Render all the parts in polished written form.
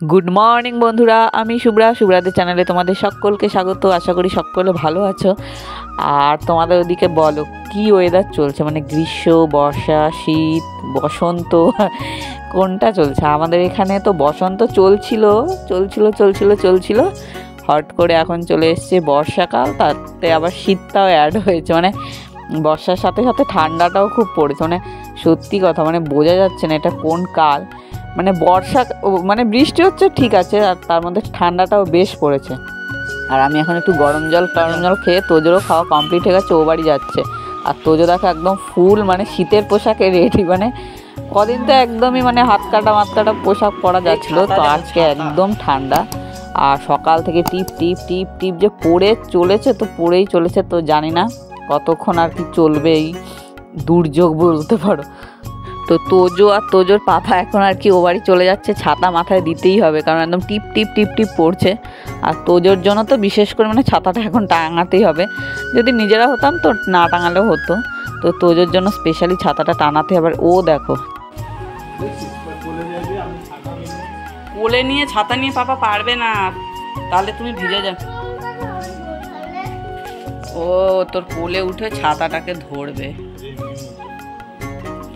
Good morning বন্ধুরা, আমি শুভ্রাদের চ্যানেলে তোমাদের সকলকে স্বাগত। আশা করি সকলে ভালো আছো। আর তোমাদের ওদিকে বলো কি ওয়েদার চলছে, মানে গ্রীষ্ম, বর্ষা, শীত, বসন্ত কোনটা চলছে? আমাদের এখানে তো বসন্ত চলছিল হট করে এখন চলে এসছে বর্ষাকাল, তাতে আবার শীতটাও অ্যাড হয়েছে। মানে বর্ষার সাথে সাথে ঠান্ডাটাও খুব পড়েছে। মানে সত্যি কথা, মানে বোঝা যাচ্ছে না এটা কোন কাল। মানে বর্ষা, মানে বৃষ্টি হচ্ছে ঠিক আছে, আর তার মধ্যে ঠান্ডাটাও বেশ পড়েছে। আর আমি এখন একটু গরম জল খেয়ে, তোজোরও খাওয়া কমপ্লিট হয়ে গেছে, ও বাড়ি যাচ্ছে। আর তোজো দেখো একদম ফুল মানে শীতের পোশাকে রেডি। মানে কদিন তো একদমই মানে হাত কাটা পোশাক পরা যাচ্ছিলো, তো আজকে একদম ঠান্ডা। আর সকাল থেকে টিপ টিপ টিপ টিপ যে পড়েই চলেছে। তো জানি না কতক্ষণ আর কি চলবে এই দুর্যোগ বলতে পারো। তো তোজো আর তোজোর পাপা এখন আর কি ও বাড়ি চলে যাচ্ছে, ছাতা মাথায় দিতেই হবে, কারণ একদম টিপ টিপ টিপ টিপ পড়ছে। আর তোজোর জন্য তো বিশেষ করে মানে ছাতাটা এখন টাঙাতেই হবে। যদি নিজেরা হতাম তো না টাঙালেও হতো, তো তোজোর জন্য স্পেশালি ছাতাটা টানাতে হবে। ও দেখো কোলে নিয়ে ছাতা নিয়ে পাপা পারবে না, তাহলে তুমি ভিজে যাবে। ও তোর কোলে উঠে ছাতাটাকে ধরবে।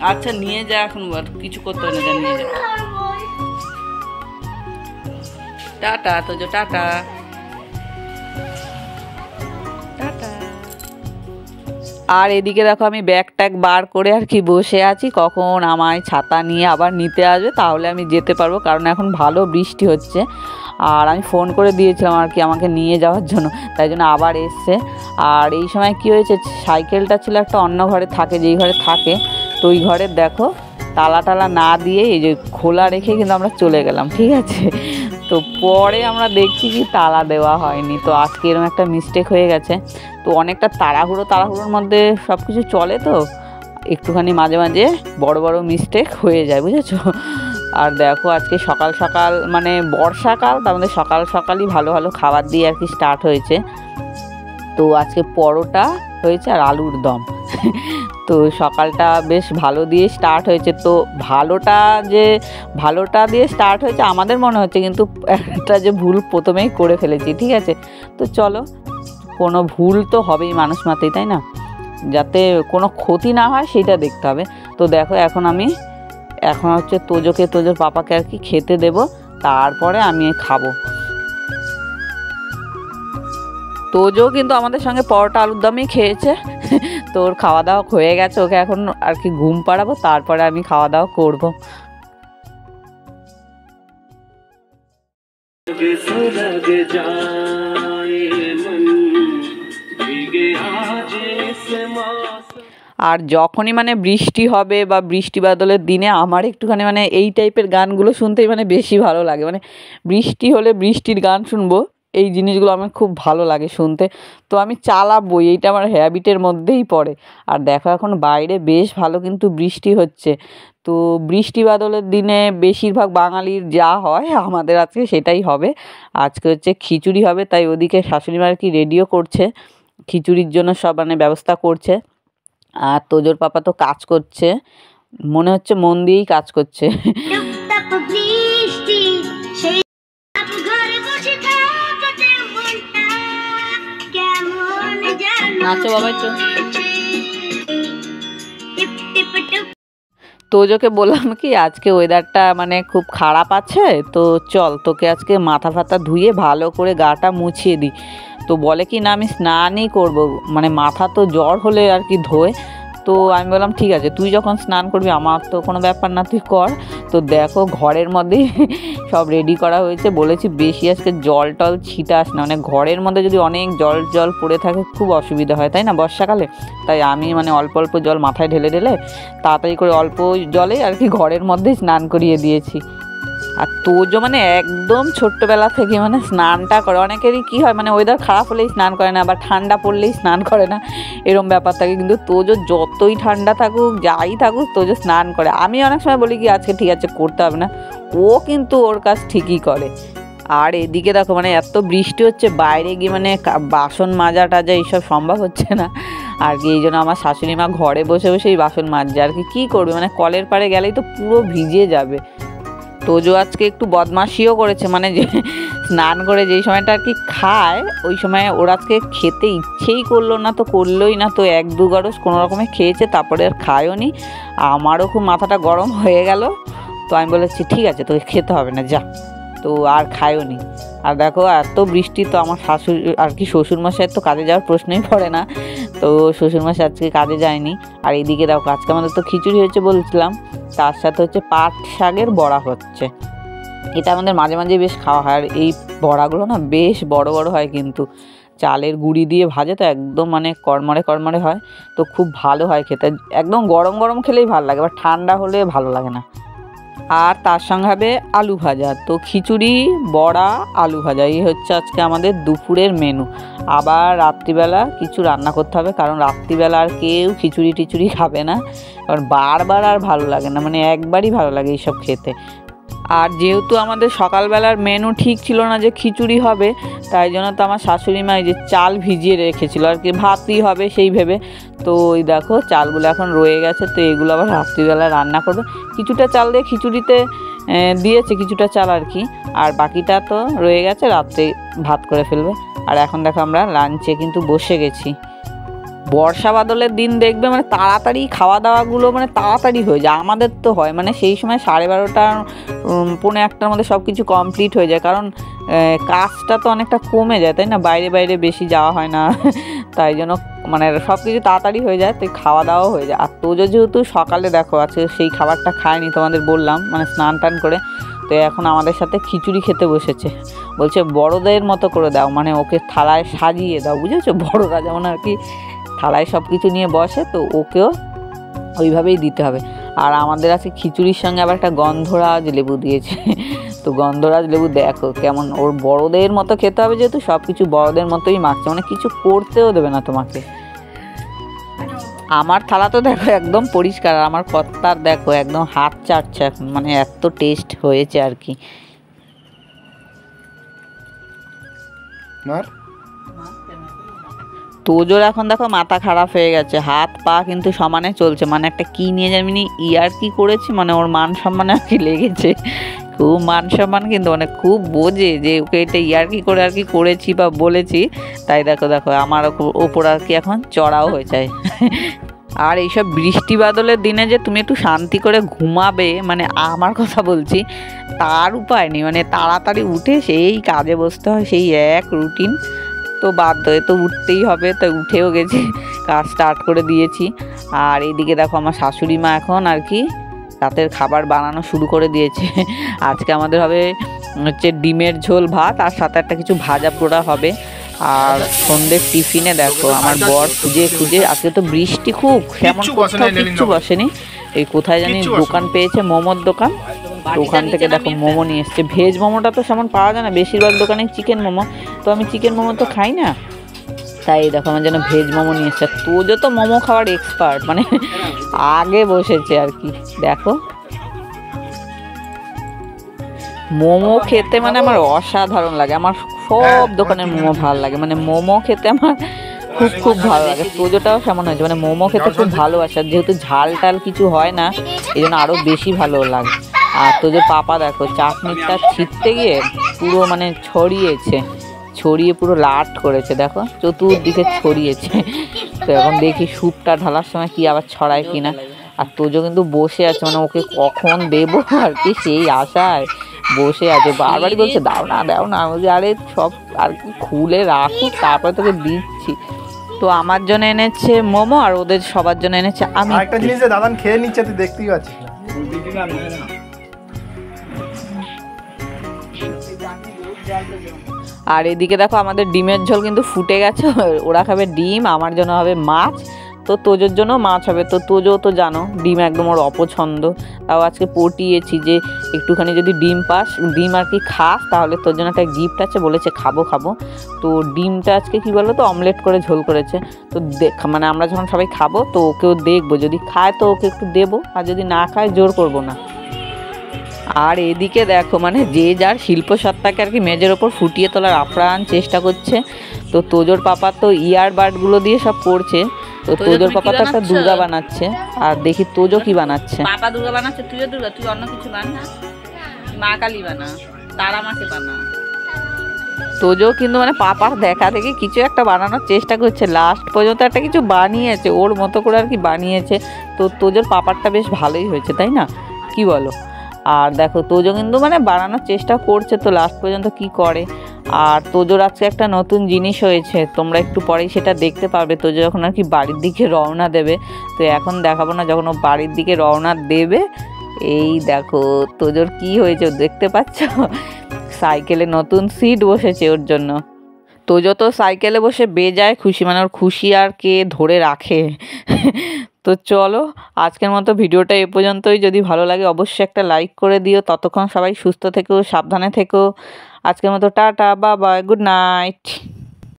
আচ্ছা নিয়ে যা, এখন কিছু করতে হবে না, নিয়ে যা। Tata Tojo, tata tata. আর এদিকে দেখো আমি ব্যাগ ট্যাগ বার করে আর কি বসে আছি, কখন আমায় ছাতা নিয়ে আবার নিতে আসবে, তাহলে আমি যেতে পারবো। কারণ এখন ভালো বৃষ্টি হচ্ছে, আর আমি ফোন করে দিয়েছিলাম আর কি আমাকে নিয়ে যাওয়ার জন্য, তাই জন্য আবার এসছে। আর এই সময় কি হয়েছে, সাইকেলটা ছিল একটা অন্য ঘরে থাকে, যেই ঘরে থাকে, তো ওই ঘরের দেখো তালা না দিয়ে এই যে খোলা রেখে কিন্তু আমরা চলে গেলাম, ঠিক আছে। তো পরে আমরা দেখছি কি তালা দেওয়া হয়নি। তো আজকে এরকম একটা মিস্টেক হয়ে গেছে। তো অনেকটা তাড়াহুড়োর মধ্যে সব কিছু চলে, তো একটুখানি মাঝে মাঝে বড় মিস্টেক হয়ে যায়, বুঝেছো। আর দেখো আজকে সকাল মানে বর্ষাকাল, তার মধ্যে সকালই ভালো খাবার দিয়ে আর কি স্টার্ট হয়েছে। তো আজকে পরোটা হয়েছে আর আলুর দম। তো সকালটা বেশ ভালো দিয়ে স্টার্ট হয়েছে। তো ভালোটা দিয়ে স্টার্ট হয়েছে আমাদের মনে হচ্ছে, কিন্তু একটা যে ভুল প্রথমেই করে ফেলেছি, ঠিক আছে। তো চলো, কোনো ভুল তো হবেই মানুষ মাত্রই, তাই না? যাতে কোনো ক্ষতি না হয় সেটা দেখতে হবে। তো দেখো এখন হচ্ছে তোজোর পাপাকে আর কি খেতে দেব, তারপরে আমি খাবো। তোজো কিন্তু আমাদের সঙ্গে পরোটা আলুর দমই খেয়েছে। তোর খাওয়া দাওয়া হয়ে গেছে, ওকে এখন আর কি ঘুম পাড়াবো, তারপরে আমি খাওয়া দাওয়া করবো। আর যখনই মানে বৃষ্টি হবে বা বৃষ্টি বাদলের দিনে আমার একটুখানি মানে এই টাইপের গানগুলো শুনতেই মানে বেশি ভালো লাগে। মানে বৃষ্টি হলে বৃষ্টির গান শুনবো, এই জিনিসগুলো আমার খুব ভালো লাগে শুনতে। তো আমি চালাবই, এইটা আমার হ্যাবিটের মধ্যেই পড়ে। আর দেখো এখন বাইরে বেশ ভালো কিন্তু বৃষ্টি হচ্ছে। তো বৃষ্টি বাদলের দিনে বেশিরভাগ বাঙালির যা হয়, আমাদের আজকে সেটাই হবে। আজকে হচ্ছে খিচুড়ি হবে, তাই ওদিকে শাশুড়ি মা আর কি রেডিও করছে, খিচুড়ির জন্য সব মানে ব্যবস্থা করছে। আর তোজোর পাপা তো কাজ করছে, মনে হচ্ছে মন দিয়েই কাজ করছে। নাচো বাবাই তো। তোজোকে বললাম কি আজকে ওয়েদারটা মানে খুব খারাপ আছে, তো চল তোকে আজকে মাথা ফাতা ধুয়ে ভালো করে গাটা মুছিয়ে দিই। তো বলে কি না আমি স্নানই করবো, মানে মাথা তো জ্বর হলে আর কি ধোয়। তো আমি বললাম ঠিক আছে, তুই যখন স্নান করবি আমার তো কোনো ব্যাপার না, তুই কর। তো দেখো ঘরের মধ্যেই সব রেডি করা হয়েছে, বলেছি বেশি আজকে জল টল ছিটাস না, মানে ঘরের মধ্যে যদি অনেক জল পড়ে থাকে খুব অসুবিধা হয়, তাই না বর্ষাকালে। তাই আমি মানে অল্প জল মাথায় ঢেলে তাড়াতাড়ি করে অল্প জলে আর কি ঘরের মধ্যেই স্নান করিয়ে দিয়েছি। আর তোজো মানে একদম ছোট্টবেলা থেকে মানে স্নানটা করে। অনেকেরই কী হয় মানে ওয়েদার খারাপ হলেই স্নান করে না, বা ঠান্ডা পড়লেই স্নান করে না, এরম ব্যাপার থাকে। কিন্তু তোজো যতই ঠান্ডা থাকুক যাই থাকুক তোজো স্নান করে। আমি অনেক সময় বলি কি আজকে ঠিক আছে করতে হবে না, ও কিন্তু ওর কাজ ঠিকই করে। আর এদিকে দেখো মানে এত বৃষ্টি হচ্ছে, বাইরে গিয়ে মানে বাসন মাজা টাজা এইসব সম্ভব হচ্ছে না আর কি। এই জন্য আমার শাশুড়ি মা ঘরে বসেই বাসন মাজছে আর কি। কী করবে, মানে কলের পাড়ে গেলেই তো পুরো ভিজে যাবে। তোজো আজকে একটু বদমাশিও করেছে, মানে যে স্নান করে যেই সময়টা আর কি খায় ওই সময় ওর আজকে খেতে ইচ্ছেই করলো না, তো করলোই না। তো 1-2 গরস কোনো রকমে খেয়েছে, তারপরে আর খায়ও নি। আমারও খুব মাথাটা গরম হয়ে গেল। তো আমি বলেছি ঠিক আছে তোকে খেতে হবে না, যা। তো আর খায়ও নি। আর দেখো এত বৃষ্টি, তো আমার শাশুড়ি আর কি শ্বশুরমশাইয়ের তো কাজে যাওয়ার প্রশ্নই পড়ে না, তো শ্বশুরমশাই আজকে কাজে যায়নি। আর এইদিকে দেখো আজকে আমাদের তো খিচুড়ি হয়েছে বলছিলাম, তার সাথে হচ্ছে পাট শাকের বড়া হচ্ছে। এটা আমাদের মাঝে মাঝে বেশ খাওয়া হয়। আর এই বড়াগুলো না বেশ বড় বড় হয়, কিন্তু চালের গুঁড়ি দিয়ে ভাজে তো একদম মানে কড়মড়ে কড়মড়ে হয়, তো খুব ভালো হয় খেতে। একদম গরম গরম খেলেই ভালো লাগে, বা ঠান্ডা হলে ভালো লাগে না। আর তার সঙ্গে হবে আলু ভাজা। তো খিচুড়ি, বড়া, আলু ভাজা, এই হচ্ছে আজকে আমাদের দুপুরের মেনু। আবার রাত্রিবেলা কিছু রান্না করতে হবে, কারণ রাত্রিবেলা আর কেউ খিচুড়ি টিচুড়ি খাবে না, কারণ বারবার আর ভালো লাগে না, মানে একবারই ভালো লাগে এইসব খেতে। আর যেহেতু আমাদের সকালবেলার মেনু ঠিক ছিল না যে খিচুড়ি হবে, তাই জন্য তো আমার শাশুড়ি মা এই যে চাল ভিজিয়ে রেখেছিল আর কি, ভাতই হবে সেই ভেবে। তো ওই দেখো চালগুলো এখন রয়ে গেছে, তো এগুলো আবার রাত্রিবেলা রান্না করবে। কিছুটা চাল দিয়ে খিচুড়িতে দিয়েছে, কিছুটা চাল আর কি, আর বাকিটা তো রয়ে গেছে, রাত্রে ভাত করে ফেলবে। আর এখন দেখো আমরা লাঞ্চে কিন্তু বসে গেছি। বর্ষা বাদলের দিন দেখবে মানে তাড়াতাড়ি খাওয়া দাওয়াগুলো মানে তাড়াতাড়ি হয়ে যায়। আমাদের তো হয় মানে সেই সময় 12:30 পৌনে 1টার মধ্যে সব কিছু কমপ্লিট হয়ে যায়, কারণ কাজটা তো অনেকটা কমে যায়, তাই না, বাইরে বাইরে বেশি যাওয়া হয় না তাই জন্য মানে সব কিছু তাড়াতাড়ি হয়ে যায়, তো খাওয়া দাওয়াও হয়ে যায়। আর তোজো যেহেতু সকালে দেখো আছে সেই খাবারটা খায়নি, তোমাদের বললাম, মানে স্নান টান করে, তো এখন আমাদের সাথে খিচুড়ি খেতে বসেছে। বলছে বড়দের মতো করে দাও, মানে ওকে থালায় সাজিয়ে দাও, বুঝেছো, বড়রা যেমন আর কি থালায় সব কিছু নিয়ে বসে, তো ওকেও ওইভাবেই দিতে হবে। আর আমাদের আছে খিচুড়ির সঙ্গে আবার একটা গন্ধরাজ লেবু দিয়েছে তো গন্ধরাজ লেবু দেখো কেমন, ওর বড়দের মতো খেতে হবে, যেহেতু সব কিছু বড়দের মতোই মাখছে, মানে কিছু করতেও দেবে না তোমাকে। আমার থালা তো দেখো একদম পরিষ্কার, আর আমার কর্তার দেখো একদম হাত চাটছে এখন, মানে এত টেস্ট হয়েছে আর কি। তোজোর এখন দেখো মাথা খারাপ হয়ে গেছে, হাত পা কিন্তু সমানে চলছে, মানে একটা কি নিয়ে জানি ইয়ার কি করেছে, মানে ওর মান সম্মানে আর কি লেগেছে, খুব মান সম্মান, কিন্তু মানে খুব বোঝে যে ওকে এটা ইয়ার কি করে আর কি করেছি বা বলেছি, তাই দেখো দেখো আমার ওপর আর কি এখন চড়াও হয়ে যায় আর এইসব বৃষ্টি বাদলের দিনে যে তুমি একটু শান্তি করে ঘুমাবে, মানে আমার কথা বলছি, তার উপায় নেই, মানে তাড়াতাড়ি উঠে সেই কাজে বসতে হয়, সেই এক রুটিন, তো বাধ্য হয়ে তো উঠতেই হবে, তো উঠেও গেছি, কাজ স্টার্ট করে দিয়েছি। আর এইদিকে দেখো আমার শাশুড়ি মা এখন আর কি রাতের খাবার বানানো শুরু করে দিয়েছে। আজকে আমাদের হবে হচ্ছে ডিমের ঝোল ভাত, আর সাথে একটা কিছু ভাজা পোড়া হবে। আর সন্ধ্যের টিফিনে দেখো আমার বর খুঁজে খুঁজে, আজকে তো বৃষ্টি খুব, তেমন কোথাও কিচ্ছু বসেনি, এই কোথায় জানি দোকান পেয়েছে, মোমোর দোকান, তো ওখান থেকে দেখো মোমো নিয়ে এসছে। ভেজ মোমোটা তো সেমন পাওয়া যায় না, বেশিরভাগ দোকানে চিকেন মোমো, তো আমি চিকেন মোমো তো খাই না, তাই দেখো আমার জন্য ভেজ মোমো নিয়ে এসছে। তোজো তো মোমো খাওয়ার এক্সপার্ট, মানে আগে বসেছে আর কি। দেখো মোমো খেতে মানে আমার অসাধারণ লাগে, আমার সব দোকানের মোমো ভালো লাগে, মানে মোমো খেতে আমার খুব খুব ভালো লাগে। তোজোটাও কেমন হয়েছে, মানে মোমো খেতে খুব ভালোবাসে, আর যেহেতু ঝাল টাল কিছু হয় না এই জন্য আরও বেশি ভালো লাগে। আর তোজোর পাপা দেখো চাটনিটা ছিটতে গিয়ে পুরো মানে ছড়িয়ে পুরো লাট করেছে, দেখো চতুর্দিকে ছড়িয়েছে। তো এখন দেখি স্যুপটা ঢালার সময় কি আবার ছড়ায় কিনা। আর তোজো কিন্তু বসে আছে, মানে ওকে কখন দেবো আর কি সেই আশায় বসে আছে, বারবারই বলছে দাও না দাও না, বলছি আরে সব আর কি খুলে রাখুক তারপরে তোকে দিচ্ছি। তো আমার জন্য এনেছে মোমো, আর ওদের সবার জন্য এনেছে আমি একটা জিনিস দাদান খেয়ে নিচ্ছে, তুই দেখতেই পাচ্ছিস। আর এদিকে দেখো আমাদের ডিমের ঝোল কিন্তু ফুটে গেছে, ওরা খাবে ডিম, আমার জন্য হবে মাছ, তো তোজোর জন্য মাছ হবে। তো তোজো তো জানো ডিম একদম ওর অপছন্দ, তাও আজকে পটিয়েছি যে একটুখানি যদি ডিম আর কি খাস তাহলে তোর জন্য একটা গিফট আছে, বলেছে খাবো। তো ডিমটা আজকে কি বলো তো অমলেট করে ঝোল করেছে, তো মানে আমরা যখন সবাই খাবো তো ওকেও দেখবো, যদি খায় তো ওকে একটু দেবো, আর যদি না খায় জোর করবো না। আর এদিকে দেখো মানে যে যার শিল্প সত্তাকে আর কি মেজের ওপর ফুটিয়ে তোলার আপ্রাণ চেষ্টা করছে। তো তোজোর পাপা তো ইয়ারবাডগুলো দিয়ে সব করছে, তো তোজোর পাপা তো একটা দুর্গা বানাচ্ছে, আর দেখি তোজো কি বানাচ্ছে। পাপা দুর্গা বানাচ্ছে, তুইও দুর্গা, তুই অন্য কিছু বানা। মা কালী বানা, তারা মাকে বানা। তোজো কিন্তু মানে পাপার দেখা দেখে কিছু একটা বানানোর চেষ্টা করছে, লাস্ট পর্যন্ত একটা কিছু বানিয়েছে ওর মতো করে আর কি বানিয়েছে। তো তোজোর পাপারটা বেশ ভালোই হয়েছে, তাই না, কি বলো? আর দেখো তোজো কিন্তু মানে বানানোর চেষ্টা করছে, তো লাস্ট পর্যন্ত কি করে। আর তোজোর আজকে একটা নতুন জিনিস হয়েছে, তোমরা একটু পরেই সেটা দেখতে পাবে। তোজো যখন আর কি বাড়ির দিকে রওনা দেবে, তো এখন দেখাবো না, যখন ও বাড়ির দিকে রওনা দেবে এই দেখো তোজোর কি হয়েছে দেখতে পাচ্ছ, সাইকেলে নতুন সিট বসেছে ওর জন্য। তোজো তো সাইকেলে বসে বেজায় খুশি, মানে ওর খুশি আর কে ধরে রাখে। তো চলো আজকের মতো ভিডিওটা এ পর্যন্তই। যদি ভালো লাগে অবশ্যই একটা লাইক করে দিও। ততক্ষণ সবাই সুস্থ থেকো, সাবধানে থেকো। আজকের মতো tata, bye bye, good night.